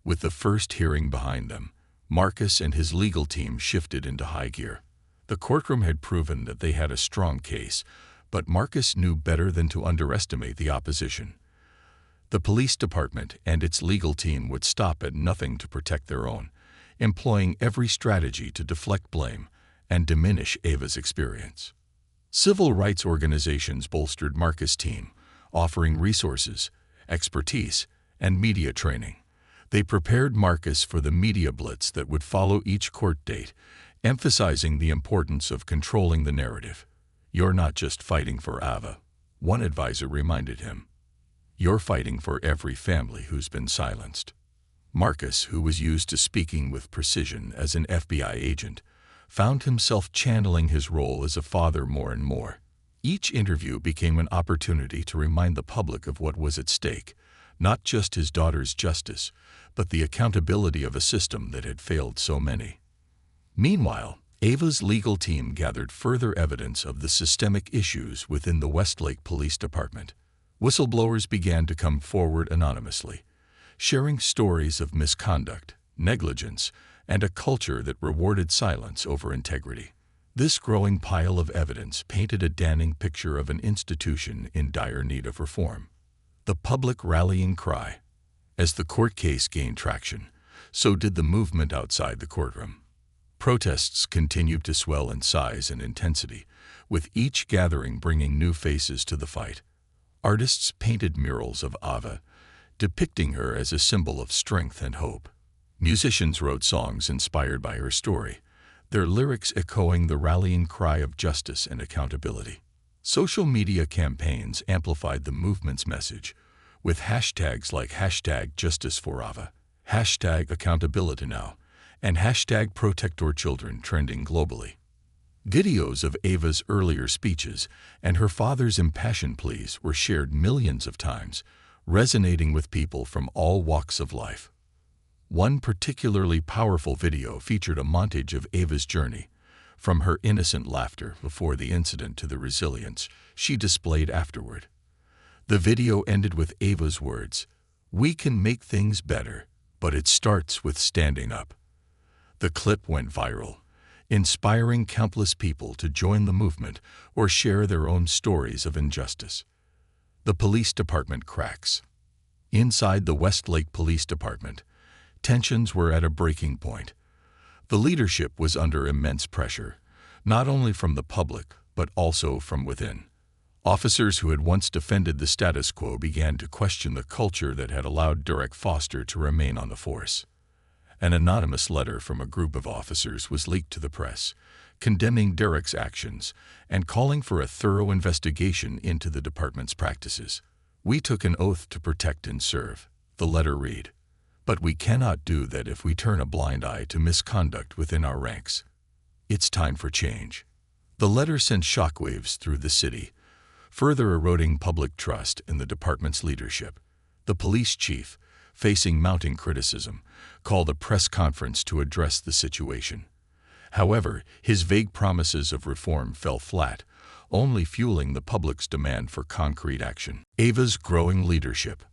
With the first hearing behind them, Marcus and his legal team shifted into high gear. The courtroom had proven that they had a strong case, but Marcus knew better than to underestimate the opposition. The police department and its legal team would stop at nothing to protect their own, employing every strategy to deflect blame and diminish Ava's experience. Civil rights organizations bolstered Marcus' team, offering resources, expertise, and media training. They prepared Marcus for the media blitz that would follow each court date, emphasizing the importance of controlling the narrative. "You're not just fighting for Ava," one advisor reminded him. "You're fighting for every family who's been silenced." Marcus, who was used to speaking with precision as an FBI agent, found himself channeling his role as a father more and more. Each interview became an opportunity to remind the public of what was at stake, not just his daughter's justice, but the accountability of a system that had failed so many. Meanwhile, Ava's legal team gathered further evidence of the systemic issues within the Westlake Police Department. Whistleblowers began to come forward anonymously, sharing stories of misconduct, negligence, and a culture that rewarded silence over integrity. This growing pile of evidence painted a damning picture of an institution in dire need of reform. The public rallying cry. As the court case gained traction, so did the movement outside the courtroom. Protests continued to swell in size and intensity, with each gathering bringing new faces to the fight. Artists painted murals of Ava, depicting her as a symbol of strength and hope. Musicians wrote songs inspired by her story, their lyrics echoing the rallying cry of justice and accountability. Social media campaigns amplified the movement's message, with hashtags like #JusticeForAva, #AccountabilityNow, and #ProtectOurChildren trending globally. Videos of Ava's earlier speeches and her father's impassioned pleas were shared millions of times, resonating with people from all walks of life. One particularly powerful video featured a montage of Ava's journey, from her innocent laughter before the incident to the resilience she displayed afterward. The video ended with Ava's words, "We can make things better, but it starts with standing up." The clip went viral, inspiring countless people to join the movement or share their own stories of injustice. The police department cracks. Inside the Westlake Police Department, tensions were at a breaking point. The leadership was under immense pressure, not only from the public, but also from within. Officers who had once defended the status quo began to question the culture that had allowed Derek Foster to remain on the force. An anonymous letter from a group of officers was leaked to the press, condemning Derek's actions and calling for a thorough investigation into the department's practices. "We took an oath to protect and serve," the letter read. "But we cannot do that if we turn a blind eye to misconduct within our ranks. It's time for change." The letter sent shockwaves through the city, further eroding public trust in the department's leadership. The police chief, facing mounting criticism, called a press conference to address the situation. However, his vague promises of reform fell flat, only fueling the public's demand for concrete action. Ava's growing leadership.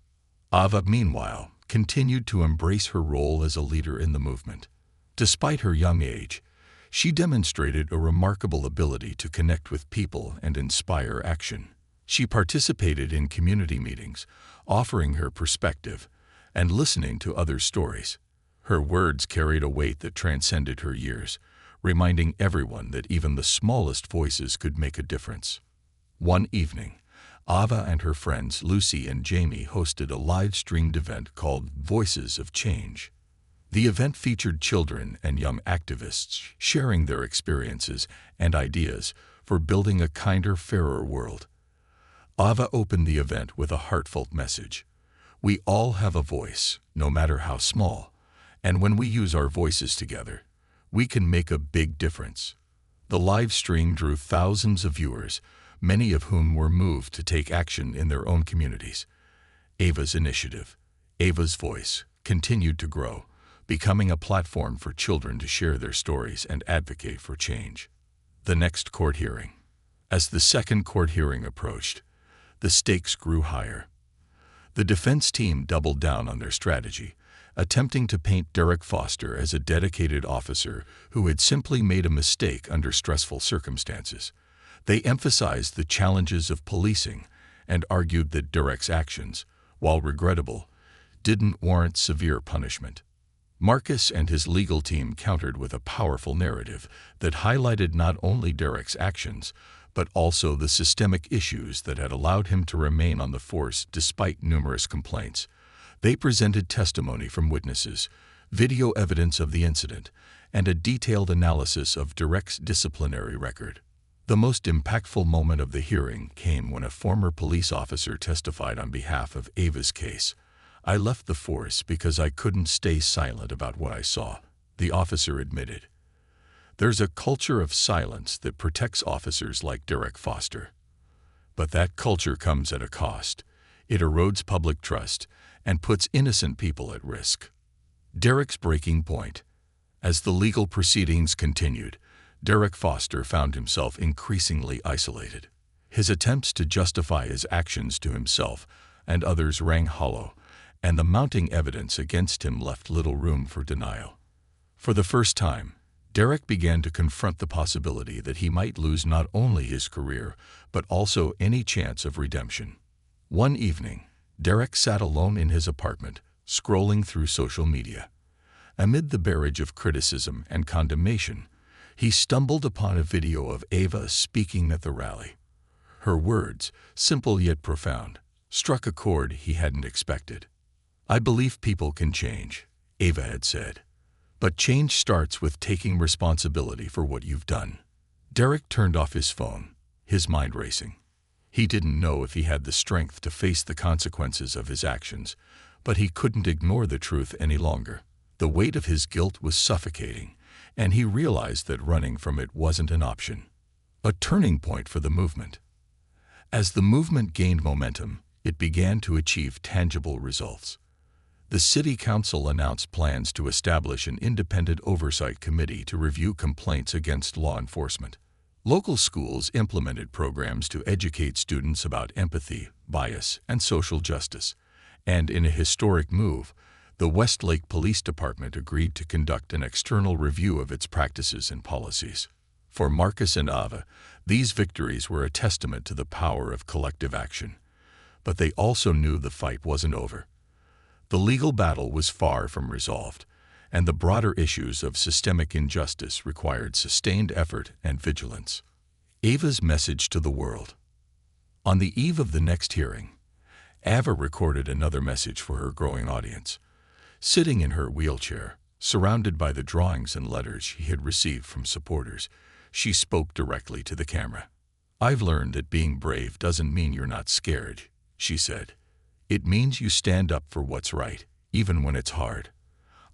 Ava, meanwhile, continued to embrace her role as a leader in the movement. Despite her young age, she demonstrated a remarkable ability to connect with people and inspire action. She participated in community meetings, offering her perspective and listening to others' stories. Her words carried a weight that transcended her years, reminding everyone that even the smallest voices could make a difference. One evening, Ava and her friends Lucy and Jamie hosted a live-streamed event called Voices of Change. The event featured children and young activists sharing their experiences and ideas for building a kinder, fairer world. Ava opened the event with a heartfelt message. "We all have a voice, no matter how small, and when we use our voices together, we can make a big difference." The live stream drew thousands of viewers, many of whom were moved to take action in their own communities. Ava's initiative, Ava's Voice, continued to grow, becoming a platform for children to share their stories and advocate for change. The next court hearing. As the second court hearing approached, the stakes grew higher. The defense team doubled down on their strategy, attempting to paint Derek Foster as a dedicated officer who had simply made a mistake under stressful circumstances. They emphasized the challenges of policing and argued that Derek's actions, while regrettable, didn't warrant severe punishment. Marcus and his legal team countered with a powerful narrative that highlighted not only Derek's actions, but also the systemic issues that had allowed him to remain on the force despite numerous complaints. They presented testimony from witnesses, video evidence of the incident, and a detailed analysis of Derek's disciplinary record. The most impactful moment of the hearing came when a former police officer testified on behalf of Ava's case. "I left the force because I couldn't stay silent about what I saw," the officer admitted. "There's a culture of silence that protects officers like Derek Foster. But that culture comes at a cost. It erodes public trust and puts innocent people at risk." Derek's breaking point. As the legal proceedings continued, Derek Foster found himself increasingly isolated. His attempts to justify his actions to himself and others rang hollow, and the mounting evidence against him left little room for denial. For the first time, Derek began to confront the possibility that he might lose not only his career, but also any chance of redemption. One evening, Derek sat alone in his apartment, scrolling through social media. Amid the barrage of criticism and condemnation, he stumbled upon a video of Ava speaking at the rally. Her words, simple yet profound, struck a chord he hadn't expected. "I believe people can change," Ava had said. "But change starts with taking responsibility for what you've done." Derek turned off his phone, his mind racing. He didn't know if he had the strength to face the consequences of his actions, but he couldn't ignore the truth any longer. The weight of his guilt was suffocating, and he realized that running from it wasn't an option. A turning point for the movement. As the movement gained momentum, it began to achieve tangible results. The city council announced plans to establish an independent oversight committee to review complaints against law enforcement. Local schools implemented programs to educate students about empathy, bias, and social justice. And in a historic move, the Westlake Police Department agreed to conduct an external review of its practices and policies. For Marcus and Ava, these victories were a testament to the power of collective action. But they also knew the fight wasn't over. The legal battle was far from resolved, and the broader issues of systemic injustice required sustained effort and vigilance. Ava's message to the world. On the eve of the next hearing, Ava recorded another message for her growing audience. Sitting in her wheelchair, surrounded by the drawings and letters she had received from supporters, she spoke directly to the camera. "I've learned that being brave doesn't mean you're not scared," she said. "It means you stand up for what's right, even when it's hard.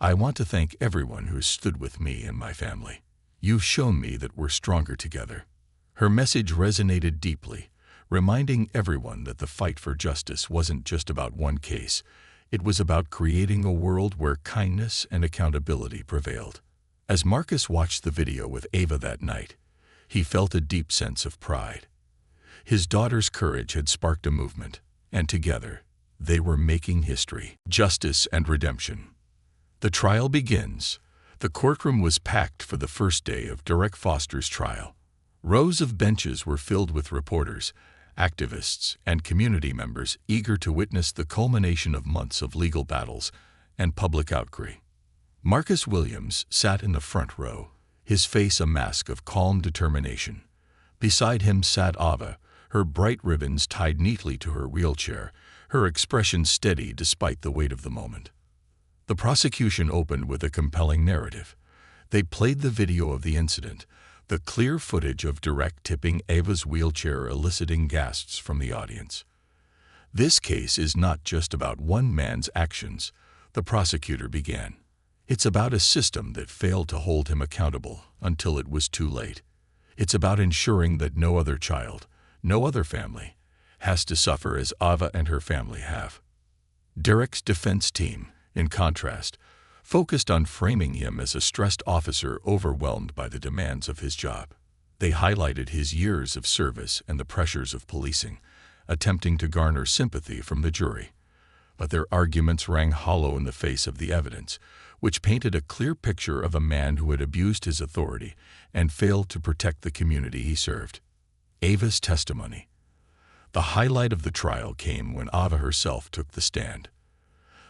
I want to thank everyone who's stood with me and my family. You've shown me that we're stronger together." Her message resonated deeply, reminding everyone that the fight for justice wasn't just about one case. It was about creating a world where kindness and accountability prevailed. As Marcus watched the video with Ava that night, he felt a deep sense of pride. His daughter's courage had sparked a movement, and together, they were making history. Justice and redemption. The trial begins. The courtroom was packed for the first day of Derek Foster's trial. Rows of benches were filled with reporters, activists, and community members eager to witness the culmination of months of legal battles and public outcry. Marcus Williams sat in the front row, his face a mask of calm determination. Beside him sat Ava, her bright ribbons tied neatly to her wheelchair, her expression steady despite the weight of the moment. The prosecution opened with a compelling narrative. They played the video of the incident, the clear footage of Derek tipping Ava's wheelchair eliciting gasps from the audience. "This case is not just about one man's actions," the prosecutor began. "It's about a system that failed to hold him accountable until it was too late. It's about ensuring that no other child, no other family, has to suffer as Ava and her family have." Derek's defense team, in contrast, focused on framing him as a stressed officer overwhelmed by the demands of his job. They highlighted his years of service and the pressures of policing, attempting to garner sympathy from the jury. But their arguments rang hollow in the face of the evidence, which painted a clear picture of a man who had abused his authority and failed to protect the community he served. Ava's testimony. The highlight of the trial came when Ava herself took the stand.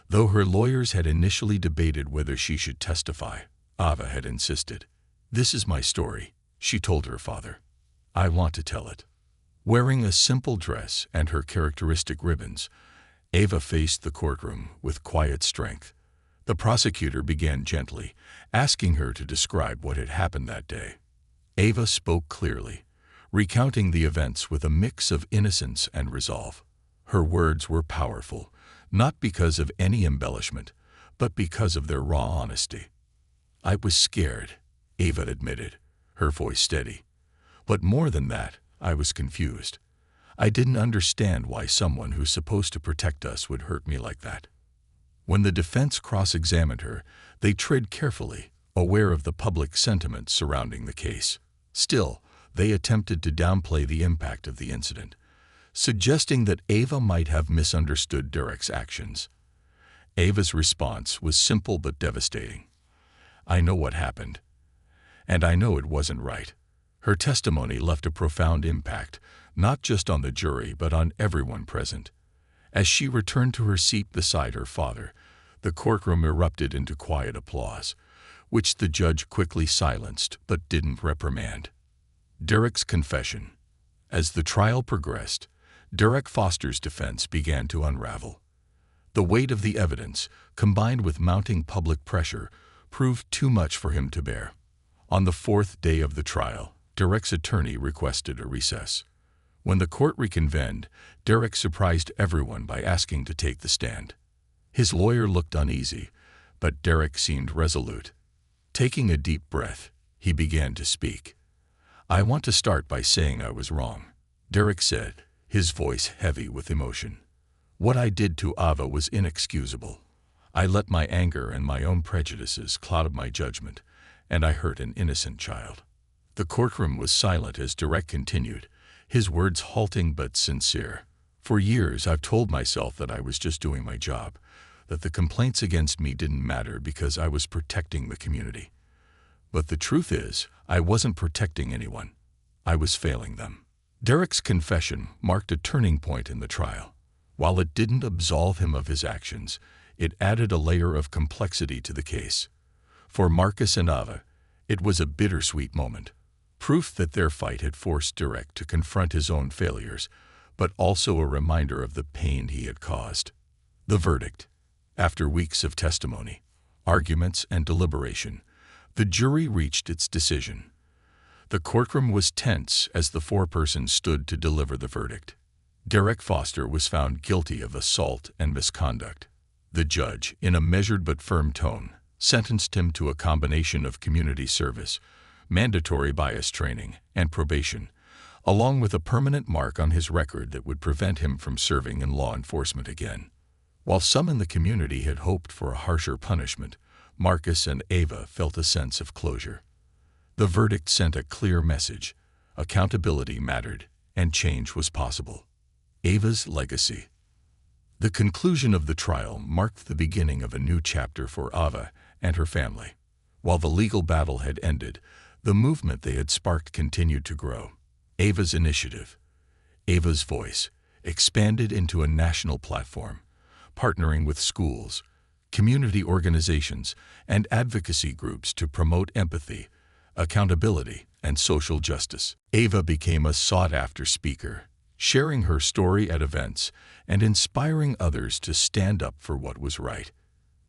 Though her lawyers had initially debated whether she should testify, Ava had insisted. "This is my story," she told her father. "I want to tell it." Wearing a simple dress and her characteristic ribbons, Ava faced the courtroom with quiet strength. The prosecutor began gently, asking her to describe what had happened that day. Ava spoke clearly, recounting the events with a mix of innocence and resolve. Her words were powerful, not because of any embellishment, but because of their raw honesty. "I was scared," Ava admitted, her voice steady. "But more than that, I was confused. I didn't understand why someone who's supposed to protect us would hurt me like that." When the defense cross-examined her, they tread carefully, aware of the public sentiment surrounding the case. Still, they attempted to downplay the impact of the incident, suggesting that Ava might have misunderstood Derek's actions. Ava's response was simple but devastating. "I know what happened, and I know it wasn't right." Her testimony left a profound impact, not just on the jury but on everyone present. As she returned to her seat beside her father, the courtroom erupted into quiet applause, which the judge quickly silenced but didn't reprimand. Derek's confession. As the trial progressed, Derek Foster's defense began to unravel. The weight of the evidence, combined with mounting public pressure, proved too much for him to bear. On the fourth day of the trial, Derek's attorney requested a recess. When the court reconvened, Derek surprised everyone by asking to take the stand. His lawyer looked uneasy, but Derek seemed resolute. Taking a deep breath, he began to speak. "I want to start by saying I was wrong," Derek said, his voice heavy with emotion. "What I did to Ava was inexcusable. I let my anger and my own prejudices cloud my judgment, and I hurt an innocent child." The courtroom was silent as Derek continued, his words halting but sincere. "For years I've told myself that I was just doing my job, that the complaints against me didn't matter because I was protecting the community. But the truth is, I wasn't protecting anyone. I was failing them." Derek's confession marked a turning point in the trial. While it didn't absolve him of his actions, it added a layer of complexity to the case. For Marcus and Ava, it was a bittersweet moment. Proof that their fight had forced Derek to confront his own failures, but also a reminder of the pain he had caused. The verdict. After weeks of testimony, arguments, and deliberation, the jury reached its decision. The courtroom was tense as the foreperson stood to deliver the verdict. Derek Foster was found guilty of assault and misconduct. The judge, in a measured but firm tone, sentenced him to a combination of community service, mandatory bias training, and probation, along with a permanent mark on his record that would prevent him from serving in law enforcement again. While some in the community had hoped for a harsher punishment, Marcus and Ava felt a sense of closure. The verdict sent a clear message: accountability mattered, and change was possible. Ava's legacy. The conclusion of the trial marked the beginning of a new chapter for Ava and her family. While the legal battle had ended, the movement they had sparked continued to grow. Ava's initiative, Ava's voice, expanded into a national platform, partnering with schools, community organizations, and advocacy groups to promote empathy, accountability, and social justice. Ava became a sought-after speaker, sharing her story at events and inspiring others to stand up for what was right.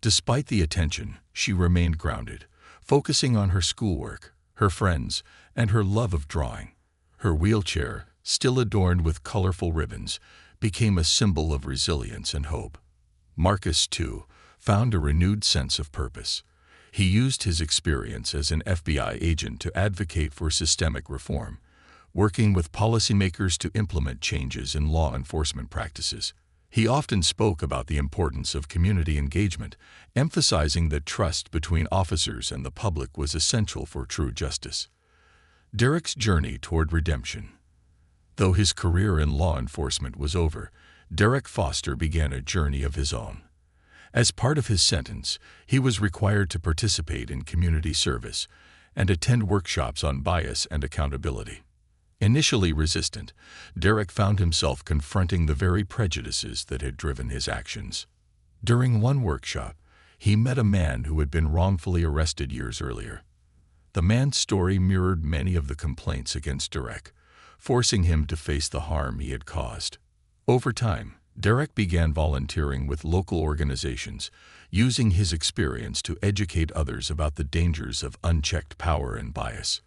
Despite the attention, she remained grounded, focusing on her schoolwork, her friends, and her love of drawing. Her wheelchair, still adorned with colorful ribbons, became a symbol of resilience and hope. Marcus, too, found a renewed sense of purpose. He used his experience as an FBI agent to advocate for systemic reform, working with policymakers to implement changes in law enforcement practices. He often spoke about the importance of community engagement, emphasizing that trust between officers and the public was essential for true justice. Derek's journey toward redemption. Though his career in law enforcement was over, Derek Foster began a journey of his own. As part of his sentence, he was required to participate in community service and attend workshops on bias and accountability. Initially resistant, Derek found himself confronting the very prejudices that had driven his actions. During one workshop, he met a man who had been wrongfully arrested years earlier. The man's story mirrored many of the complaints against Derek, forcing him to face the harm he had caused. Over time, Derek began volunteering with local organizations, using his experience to educate others about the dangers of unchecked power and bias.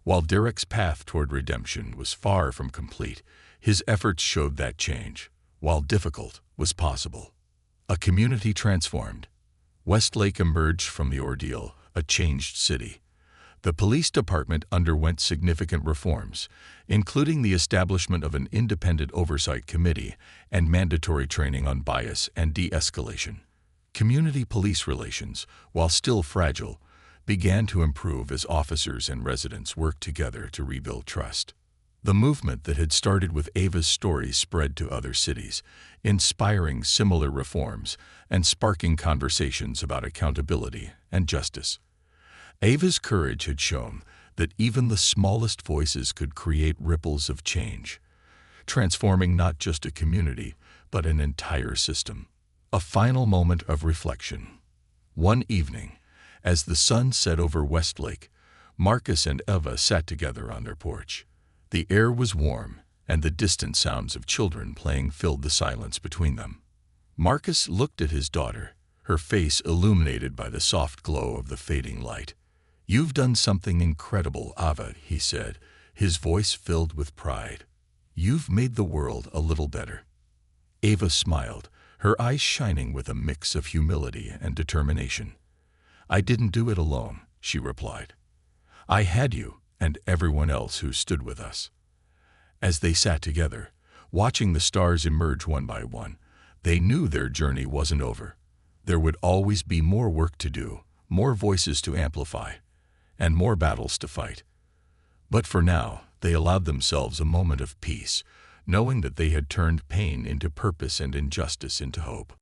While Derek's path toward redemption was far from complete, his efforts showed that change, while difficult, was possible. A community transformed. Westlake emerged from the ordeal, a changed city. The police department underwent significant reforms, including the establishment of an independent oversight committee and mandatory training on bias and de-escalation. Community police relations, while still fragile, began to improve as officers and residents worked together to rebuild trust. The movement that had started with Ava's story spread to other cities, inspiring similar reforms and sparking conversations about accountability and justice. Ava's courage had shown that even the smallest voices could create ripples of change, transforming not just a community, but an entire system. A final moment of reflection. One evening, as the sun set over Westlake, Marcus and Eva sat together on their porch. The air was warm, and the distant sounds of children playing filled the silence between them. Marcus looked at his daughter, her face illuminated by the soft glow of the fading light. "You've done something incredible, Ava," he said, his voice filled with pride. "You've made the world a little better." Ava smiled, her eyes shining with a mix of humility and determination. "I didn't do it alone," she replied. "I had you and everyone else who stood with us." As they sat together, watching the stars emerge one by one, they knew their journey wasn't over. There would always be more work to do, more voices to amplify, and more battles to fight. But for now, they allowed themselves a moment of peace, knowing that they had turned pain into purpose and injustice into hope.